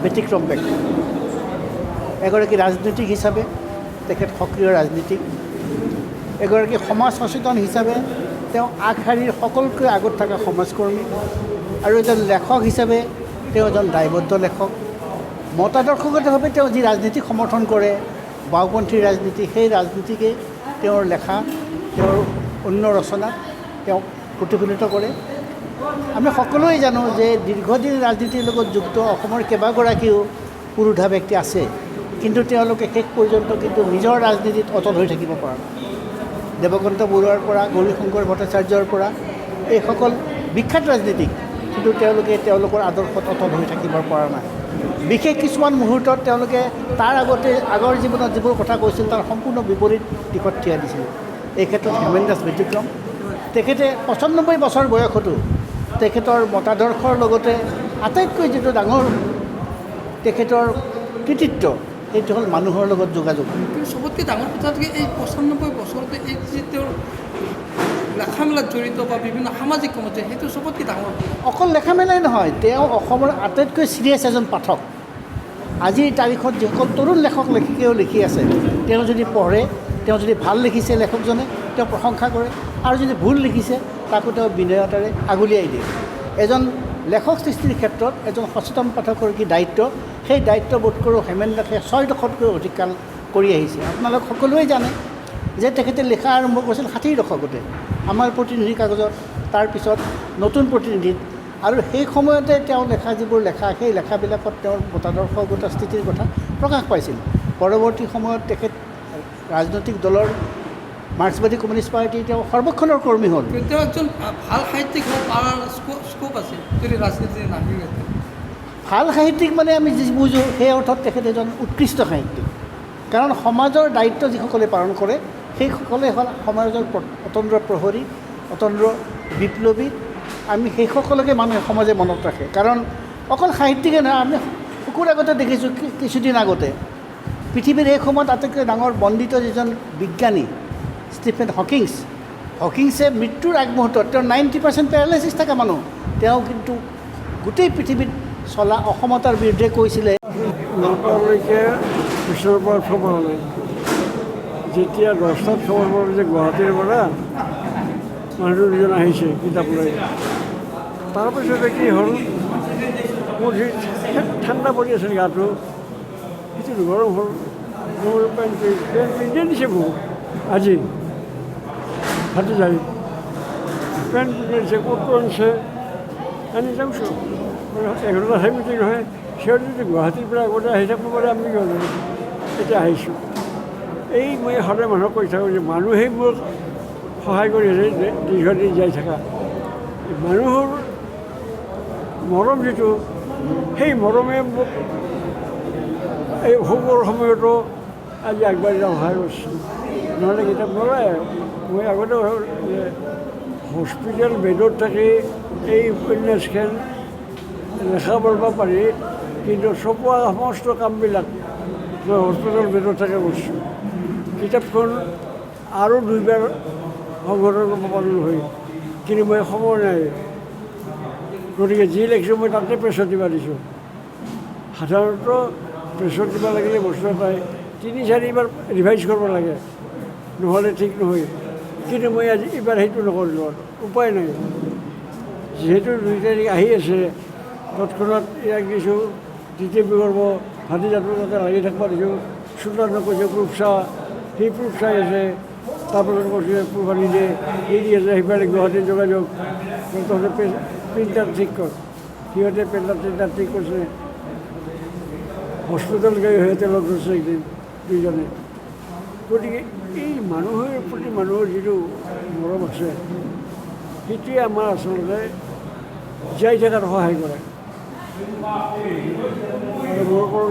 ব্যতিক্ৰম ব্যক্তি। এগৰাকী ৰাজনীতিক হিচাপে তেখেত সক্ৰিয় ৰাজনীতিক, এগৰাকী সমাজ সচেতন হিচাপে তেওঁ আগশাৰীৰ সকলোতকৈ আগত থকা সমাজকৰ্মী, আৰু এজন লেখক হিচাপে তেওঁ এজন দায়বদ্ধ লেখক। মতাদৰ্শগতভাৱে তেওঁ যি ৰাজনীতিক সমৰ্থন কৰে, বাওঁপন্থী ৰাজনীতি, সেই ৰাজনীতিকে তেওঁৰ লেখা, তেওঁৰ অন্য ৰচনাত তেওঁ প্ৰতিফলিত কৰে। আমি সকলোৱে জানো যে দীৰ্ঘদিন ৰাজনীতিৰ লগত যুক্ত অসমৰ কেইবাগৰাকীও পুৰোধা ব্যক্তি আছে, কিন্তু তেওঁলোকে শেষ পৰ্যন্ত কিন্তু নিজৰ ৰাজনীতিত অটল হৈ থাকিব পৰা নাই। দেৱকান্ত বৰুৱাৰ পৰা গৌৰীশংকৰ ভট্টাচাৰ্যৰ পৰা এইসকল বিখ্যাত ৰাজনীতিক, কিন্তু তেওঁলোকে তেওঁলোকৰ আদৰ্শত অটল হৈ থাকিব পৰা নাই। বিশেষ কিছুমান মুহূৰ্তত তেওঁলোকে তাৰ আগৰ জীৱনত যিবোৰ কথা কৈছিল তাৰ সম্পূৰ্ণ বিপৰীত দিশত থিয় দিছিল। এই ক্ষেত্ৰত হেমেন দাস ব্যতিক্ৰম। তেখেতে ৯৫ বছৰ বয়সতো তেখেতৰ মতাদৰ্শৰ লগতে আটাইতকৈ যিটো ডাঙৰ তেখেতৰ কৃতিত্ব, সেইটো হ'ল মানুহৰ লগত যোগাযোগ। কিন্তু চবতকৈ ডাঙৰ কথাটোকে এই ৯৫ বছৰতে এই যে তেওঁৰ লেখা মেলাত জড়িত বা বিভিন্ন সামাজিক কামত সেইটো চবতকৈ ডাঙৰ। অকল লেখা মেলাই নহয়, তেওঁ অসমৰ আটাইতকৈ চিৰিয়াছ এজন পাঠক। আজিৰ তাৰিখত যিসকল তৰুণ লেখক লেখিকেও লিখি আছে, তেওঁ যদি পঢ়ে, তেওঁ যদি ভাল লিখিছে লেখকজনে তেওঁ প্ৰশংসা কৰে, আৰু যদি ভুল লিখিছে তাকো তেওঁ বিনয়তাৰে আগুলিয়াই দিয়ে। এজন লেখক সৃষ্টিৰ ক্ষেত্ৰত এজন সচেতন পাঠকৰ কি দায়িত্ব, সেই দায়িত্ববোধ কৰোঁ হেমেন দাসে ৬ দশকতকৈ অধিক কাল কৰি আহিছে। আপোনালোক সকলোৱে জানে যে তেখেতে লিখা আৰম্ভ কৰিছিল ৬০ দশকতে, আমাৰ প্ৰতিনিধি কাগজত, তাৰপিছত নতুন প্ৰতিনিধিত, আৰু সেই সময়তে তেওঁ লেখা যিবোৰ লেখা, সেই লেখাবিলাকত তেওঁৰ মতাদৰ্শগত স্থিতিৰ কথা প্ৰকাশ পাইছিল। পৰৱৰ্তী সময়ত তেখেত ৰাজনৈতিক দলৰ মাৰ্ক্সবাদী কমিউনিষ্ট পাৰ্টীৰ তেওঁ সৰ্বক্ষণৰ কৰ্মী হ'ল। তেওঁ এজন ভাল সাহিত্যিক হোৱাৰ তাৰ স্কোপ আছে যদি ৰাজনীতি নাহিলে। ভাল সাহিত্যিক মানে আমি যি বুজোঁ সেই অৰ্থত তেখেত এজন উৎকৃষ্ট সাহিত্যিক। কাৰণ সমাজৰ দায়িত্ব যিসকলে পালন কৰে সেইসকলে হ'ল সমাজৰ অতন্দ্ৰ প্ৰহৰী, অতন্দ্ৰ বিপ্লৱী। আমি সেইসকলকে মানুহে সমাজে মনত ৰাখে। কাৰণ অকল সাহিত্যিকে নহয়, আমি চকুৰ আগতে দেখিছোঁ কিছুদিন আগতে পৃথিৱীৰ এই সময়ত আটাইতকৈ ডাঙৰ বন্দিত যিজন বিজ্ঞানী ষ্টিফেন হকিংছে মৃত্যুৰ আগমুহূৰ্তত, তেওঁৰ 90% পেৰালাইচিছ থকা মানুহ, তেওঁ কিন্তু গোটেই পৃথিৱীত চলা অসমতাৰ বিৰুদ্ধে কৈছিলে। নটালৈকে পিছৰ পৰা খবৰ নাই, যেতিয়া 10টাত খবৰ পালোঁ যে গুৱাহাটীৰ পৰা মানুহ দুজন আহিছে কিতাপ লৈ, তাৰপিছতে কি হ'ল, মোৰ ঠাণ্ডা পৰি আছিল গাটো, সেইটো গৰম হ'ল, মোৰ পেণ্ট পিন্ধি দিছে মোক আজি হাতে যাই পেণ্ট পিন্ধি দিছে, ক'তটো আনিছে আনি যাওঁছোঁ। ১১টা চাই মিটিং নহয়, সিহঁতে যদি গুৱাহাটীৰ পৰা আগতে আহি থাকিব পাৰে, আমি কিয় জানো এতিয়া আহিছোঁ। এই মই সদায় মানুহক কৈ থাকোঁ যে মানুহেই মোক সহায় কৰি আছে দীৰ্ঘদিন যাই থকা। মানুহৰ মৰম যিটো, সেই মৰমে মোক এই অসুখৰ সময়তো আজি আগবাঢ়ি যাওঁ সহায় কৰিছোঁ। নহ'লে কিতাপ নলয়। মই আগতে হস্পিটেল বেডত থাকি এই উপন্যাসখন লেখা পঢ়িব পাৰি, কিন্তু চপোৱা সমস্ত কামবিলাক মই হস্পিটেল বেডত থাকে কৰিছোঁ। কিতাপখন আৰু 2বাৰ সংশোধন কৰিব পাৰিলোঁ হয়, কিন্তু মই সময় নাই। গতিকে যি লিখিছোঁ মই তাতে প্ৰেছত দিব দিছোঁ। সাধাৰণতে প্ৰেছত দিব লাগিলে বস্তু এটাই 3-4বাৰ ৰিভাইজ কৰিব লাগে, নহ'লে ঠিক নহয়। কিন্তু মই আজি এইবাৰ সেইটো নকৰিলোঁ, উপায় নাই। যিহেতু 2 তাৰিখ আহি আছে, তৎক্ষণাত ইয়াক দিছোঁ, ডিটেপি কৰিব, ভাতিজাটো তাতে লাগি থাকিব দিছোঁ। চুলতানক কৈছে প্ৰুফ চা, সেই প্ৰুফ চাই আছে। তাৰপিছত কৈছে প্ৰুফ আনি দিয়ে, দি আছে। সেইফালে গুৱাহাটীত যোগাযোগ, তহঁতে প্ৰিণ্টাৰ ঠিক কৰ। সিহঁতে প্ৰিণ্টাৰ ঠিক কৰিছে। হস্পিটেল গৈ সিহঁতে লগ ধৰিছে একদিন দুইজনে। গতিকে এই মানুহৰ প্ৰতি মানুহৰ যিটো মৰম আছে, সেইটোৱে আমাৰ আচলতে জীয়াই থকাত সহায় কৰে। আৰু মোৰ